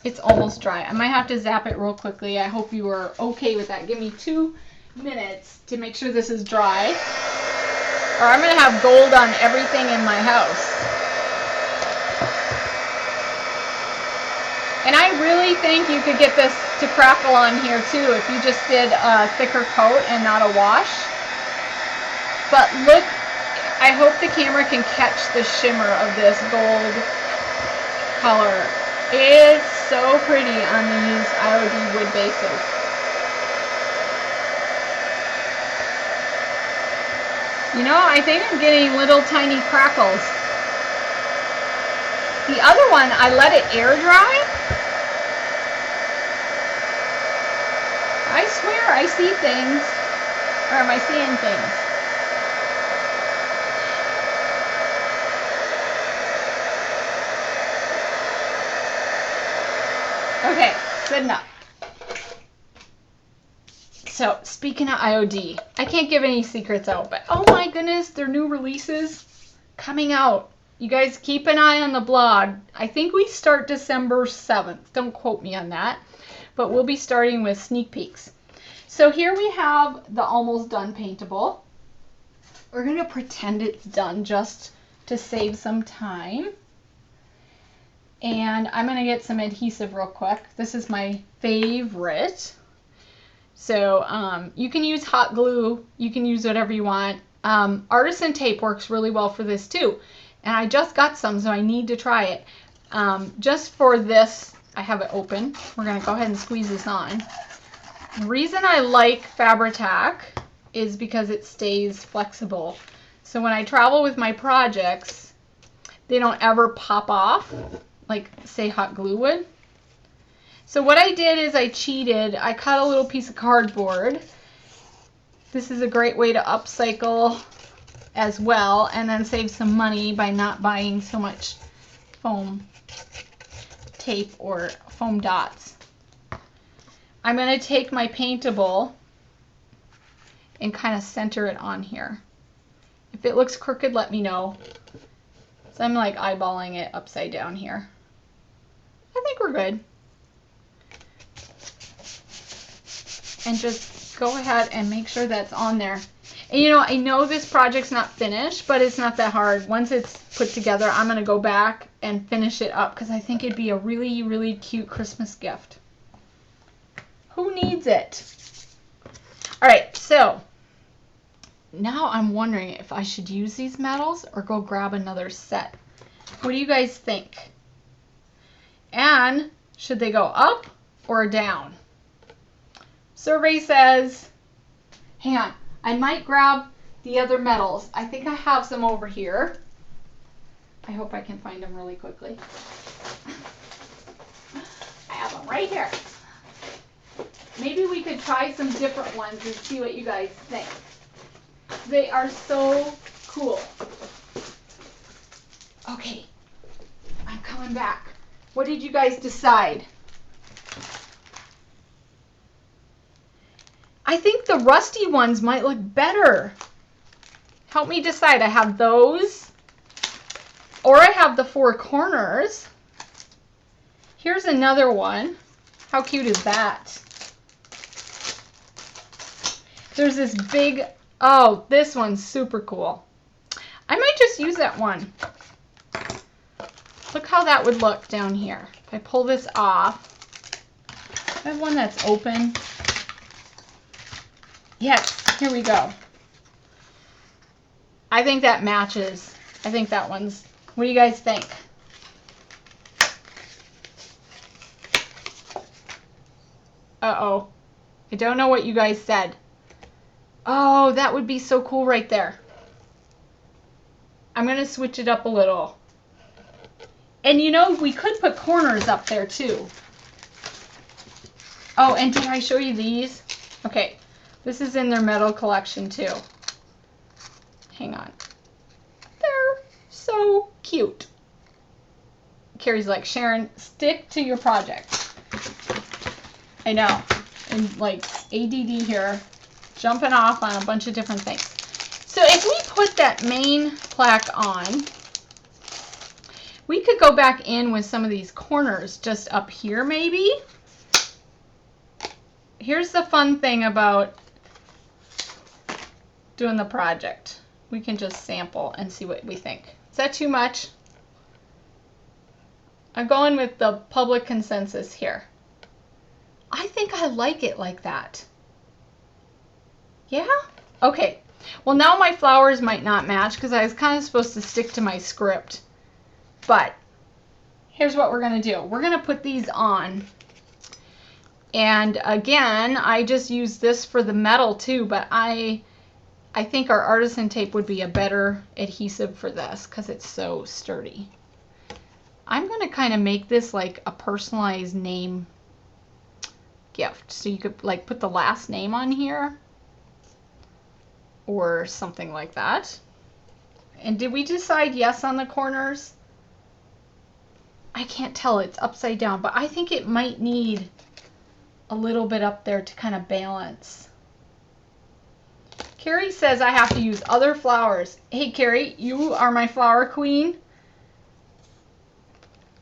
It's almost dry. I might have to zap it real quickly. I hope you are okay with that. Give me 2 minutes to make sure this is dry, or I'm going to have gold on everything in my house. And I really think you could get this to crackle on here too if you just did a thicker coat and not a wash. But look, I hope the camera can catch the shimmer of this gold color. It is so pretty on these IOD wood bases. You know, I think I'm getting little tiny crackles. The other one, I let it air dry. I swear I see things. Or am I seeing things? Okay, good enough. So, speaking of IOD, I can't give any secrets out, but oh my goodness, their new releases coming out. You guys keep an eye on the blog. I think we start December 7th. Don't quote me on that, but we'll be starting with sneak peeks. So here we have the almost done paintable. We're going to pretend it's done just to save some time. And I'm going to get some adhesive real quick. This is my favorite. So you can use hot glue. You can use whatever you want. Artisan tape works really well for this too. And I just got some, so I need to try it. Just for this, I have it open. We're going to go ahead and squeeze this on. The reason I like Fabri-Tac is because it stays flexible. So when I travel with my projects, they don't ever pop off like, say, hot glue would. So what I did is I cheated. I cut a little piece of cardboard. This is a great way to upcycle as well, and then save some money by not buying so much foam tape or foam dots. I'm going to take my Paintable and kind of center it on here. If it looks crooked, let me know. So I'm like eyeballing it upside down here. I think we're good. And just go ahead and make sure that's on there. And you know, I know this project's not finished, but it's not that hard. Once it's put together, I'm going to go back and finish it up because I think it'd be a really, really cute Christmas gift. Who needs it? All right, so now I'm wondering if I should use these metals or go grab another set. What do you guys think? And should they go up or down? Survey says, hang on, I might grab the other metals. I think I have some over here. I hope I can find them really quickly. I have them right here. Maybe we could try some different ones and see what you guys think. They are so cool. Okay, I'm coming back. What did you guys decide? I think the rusty ones might look better. Help me decide. I have those, or I have the four corners. Here's another one. How cute is that? There's this big, oh, this one's super cool. I might just use that one. Look how that would look down here. If I pull this off, I have one that's open. Yes, here we go. I think that matches. I think that one's, what do you guys think? Uh-oh. I don't know what you guys said. Oh, that would be so cool right there. I'm going to switch it up a little. And you know, we could put corners up there too. Oh, and did I show you these? Okay, this is in their metal collection too. Hang on. They're so cute. Carrie's like, Sharon, stick to your project. I know. And like ADD here, jumping off on a bunch of different things. So if we put that main plaque on, we could go back in with some of these corners just up here maybe. Here's the fun thing about doing the project. We can just sample and see what we think. Is that too much? I'm going with the public consensus here. I think I like it like that. Yeah? Okay. Well, now my flowers might not match because I was kind of supposed to stick to my script. But here's what we're going to do. We're going to put these on. And again, I just use this for the metal too, but I think our artisan tape would be a better adhesive for this because it's so sturdy. I'm going to kind of make this like a personalized name gift. So you could like put the last name on here or something like that. And did we decide yes on the corners? I can't tell, it's upside down, but I think it might need a little bit up there to kind of balance. Carrie says I have to use other flowers. Hey Carrie, you are my flower queen.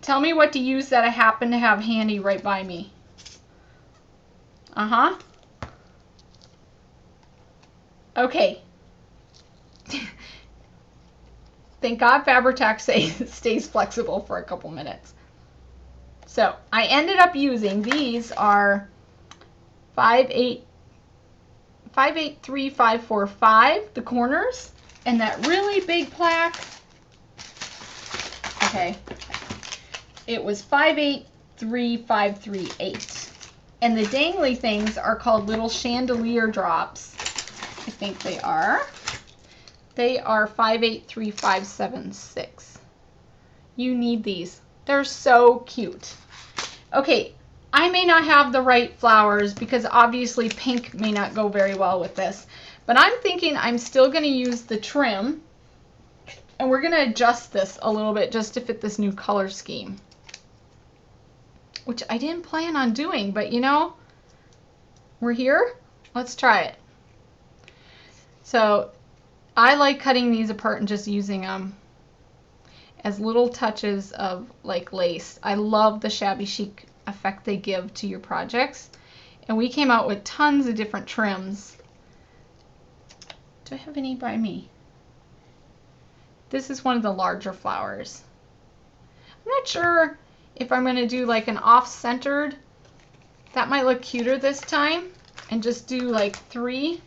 Tell me what to use that I happen to have handy right by me. Uh-huh. Okay. Thank God Fabri-Tac stays flexible for a couple minutes. So I ended up using, these are 583545, the corners, and that really big plaque. Okay, it was 583538. And the dangly things are called little chandelier drops. I think they are. They are 583576. You need these. They're so cute. Okay, I may not have the right flowers because obviously pink may not go very well with this. But I'm thinking I'm still going to use the trim. And we're going to adjust this a little bit just to fit this new color scheme. Which I didn't plan on doing, but you know, we're here. Let's try it. So I like cutting these apart and just using them as little touches of like lace. I love the shabby chic effect they give to your projects. And we came out with tons of different trims. Do I have any by me? This is one of the larger flowers. I'm not sure if I'm going to do like an off-centered. That might look cuter this time. And just do like 3.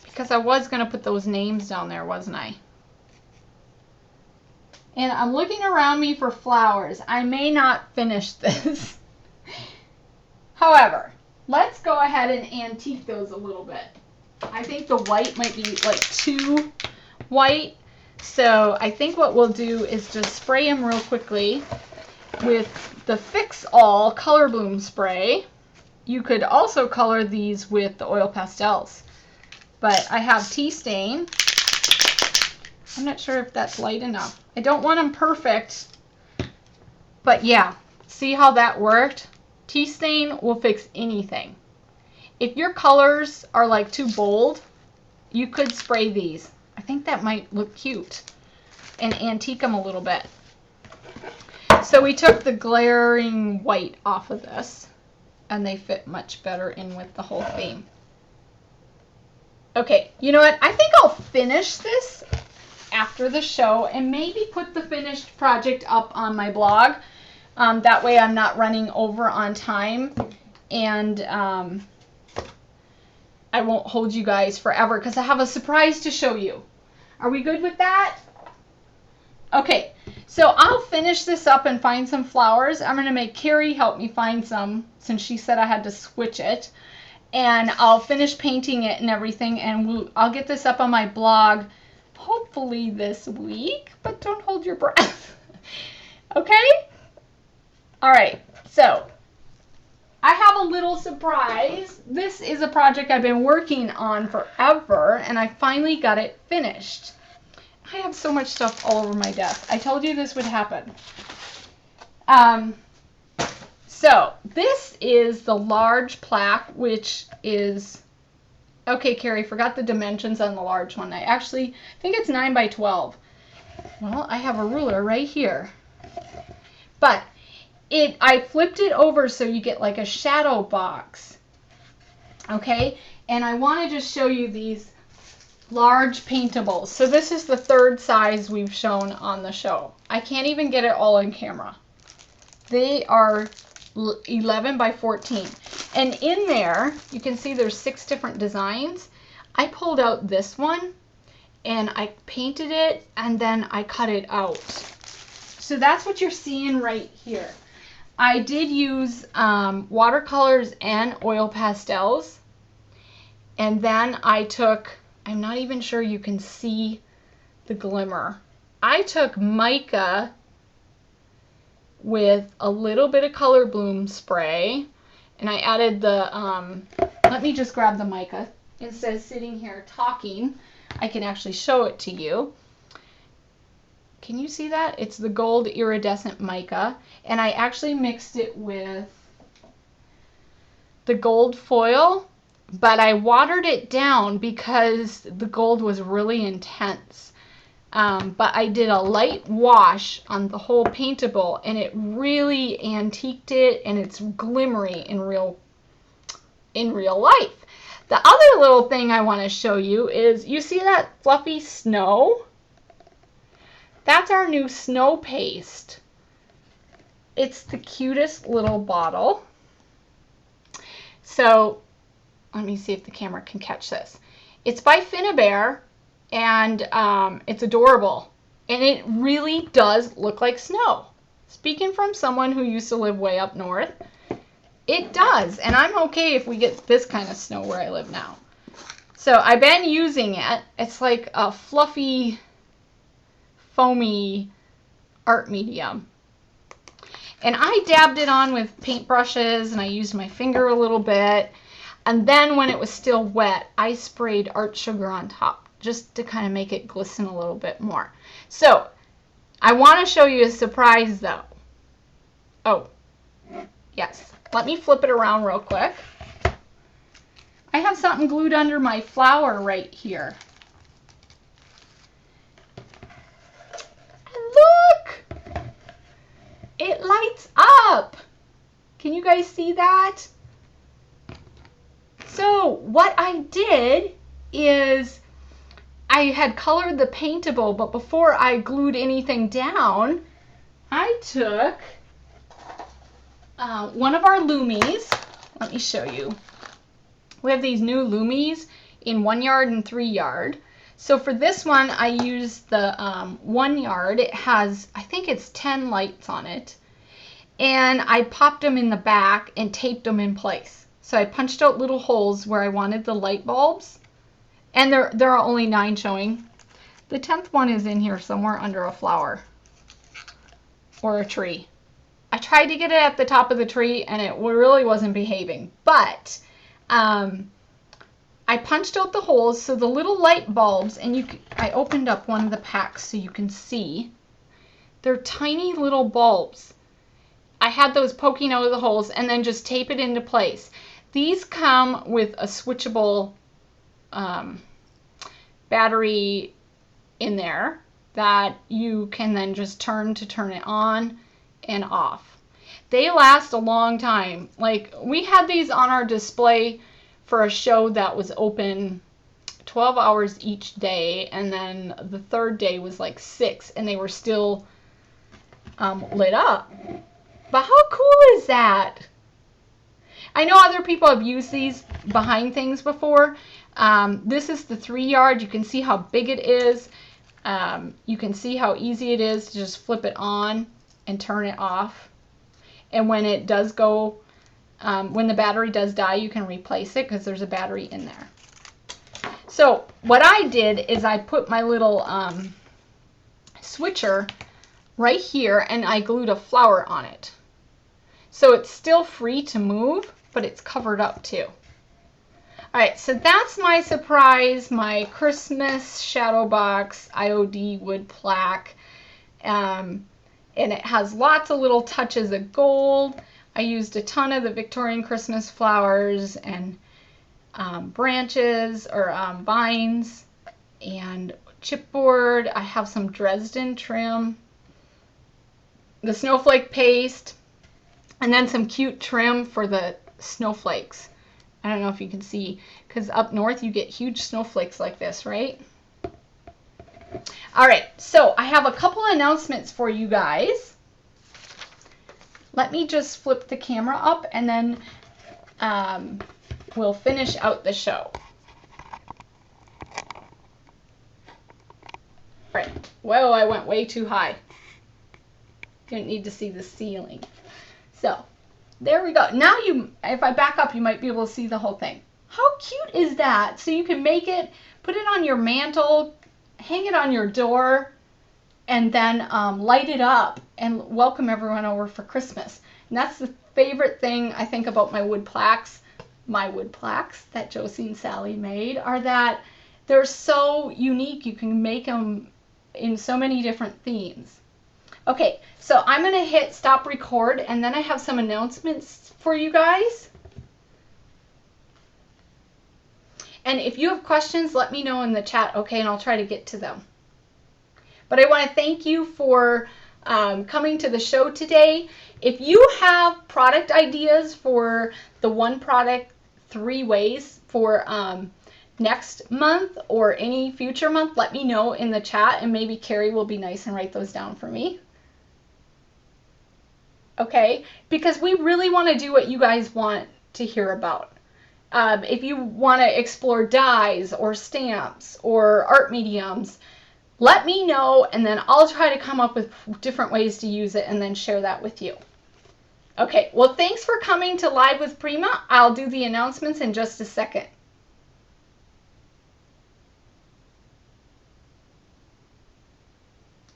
Because I was going to put those names down there, wasn't I? And I'm looking around me for flowers. I may not finish this. However, let's go ahead and antique those a little bit. I think the white might be like too white. So I think what we'll do is just spray them real quickly with the Fix All Color Bloom spray. You could also color these with the oil pastels. But I have tea stain. I'm not sure if that's light enough. I don't want them perfect. But yeah, see how that worked? Tea stain will fix anything. If your colors are like too bold, you could spray these. I think that might look cute. And antique them a little bit. So we took the glaring white off of this. And they fit much better in with the whole theme. Okay, you know what? I think I'll finish this after the show and maybe put the finished project up on my blog. That way I'm not running over on time. And I won't hold you guys forever because I have a surprise to show you. Are we good with that? Okay, so I'll finish this up and find some flowers. I'm going to make Carrie help me find some since she said I had to switch it. And I'll finish painting it and everything, and I'll get this up on my blog hopefully this week, but don't hold your breath. Okay? All right, so I have a little surprise. This is a project I've been working on forever, and I finally got it finished. I have so much stuff all over my desk. I told you this would happen. So this is the large plaque, which is, okay, Carrie, forgot the dimensions on the large one. I actually think it's 9 by 12. Well, I have a ruler right here. But I flipped it over so you get like a shadow box. Okay, and I want to just show you these large paintables. So this is the third size we've shown on the show. I can't even get it all on camera. They are 11 by 14. And in there, you can see there's 6 different designs. I pulled out this one and I painted it and then I cut it out. So that's what you're seeing right here. I did use watercolors and oil pastels. And then I took, I'm not even sure you can see the glimmer. I took mica with a little bit of color bloom spray, and I added the, let me just grab the mica. Instead of sitting here talking, I can actually show it to you. Can you see that? It's the gold iridescent mica, and I actually mixed it with the gold foil, but I watered it down because the gold was really intense. But I did a light wash on the whole paintable, and it really antiqued it, and it's glimmery in real life. The other little thing I want to show you is, you see that fluffy snow? That's our new snow paste. It's the cutest little bottle. So let me see if the camera can catch this. It's by Finnabair, and it's adorable. And it really does look like snow. Speaking from someone who used to live way up north, it does. And I'm okay if we get this kind of snow where I live now. So I've been using it. It's like a fluffy, foamy art medium. And I dabbed it on with paintbrushes, and I used my finger a little bit. And then when it was still wet, I sprayed art sugar on top just to kind of make it glisten a little bit more. So I want to show you a surprise though. Oh, yes. Let me flip it around real quick. I have something glued under my flower right here. Look! It lights up! Can you guys see that? So what I did is I had colored the Paintable, but before I glued anything down, I took one of our Loomies. Let me show you. We have these new Loomies in 1 yard and 3 yard. So for this one, I used the 1 yard. It has, I think it's 10 lights on it. And I popped them in the back and taped them in place. So I punched out little holes where I wanted the light bulbs. And there are only 9 showing. The 10th one is in here somewhere under a flower or a tree. I tried to get it at the top of the tree and it really wasn't behaving. But I punched out the holes so the little light bulbs, and I opened up one of the packs so you can see. They're tiny little bulbs. I had those poking out of the holes and then just tape it into place. These come with a switchable battery in there that you can then just turn it on and off. They last a long time. Like, we had these on our display for a show that was open 12 hours each day, and then the third day was like 6, and they were still lit up. But how cool is that? I know other people have used these behind things before. This is the 3 yard. You can see how big it is. You can see how easy it is to just flip it on and turn it off. And when it does go, when the battery does die, you can replace it because there's a battery in there. So what I did is I put my little switcher right here and I glued a flower on it. So it's still free to move, but it's covered up too. All right, so that's my surprise, my Christmas shadow box IOD wood plaque. And it has lots of little touches of gold. I used a ton of the Victorian Christmas flowers and branches or vines and chipboard. I have some Dresden trim, the snowflake paste, and then some cute trim for the snowflakes. I don't know if you can see, because up north you get huge snowflakes like this, right? All right, so I have a couple announcements for you guys. Let me just flip the camera up and then we'll finish out the show. All right, whoa, I went way too high. Didn't need to see the ceiling. So there we go. Now if I back up, you might be able to see the whole thing. How cute is that? So you can make it, put it on your mantle, hang it on your door, and then light it up and welcome everyone over for Christmas. And that's the favorite thing I think about my wood plaques that Josie and Sally made, are that they're so unique. You can make them in so many different themes. Okay, so I'm going to hit stop record, and then I have some announcements for you guys. And if you have questions, let me know in the chat, okay, and I'll try to get to them. But I want to thank you for coming to the show today. If you have product ideas for the one product 3 ways for next month or any future month, let me know in the chat, and maybe Carrie will be nice and write those down for me. okay? Because we really want to do what you guys want to hear about. If you want to explore dyes or stamps or art mediums, let me know, and then I'll try to come up with different ways to use it and then share that with you. Okay, well, thanks for coming to Live with Prima. I'll do the announcements in just a second.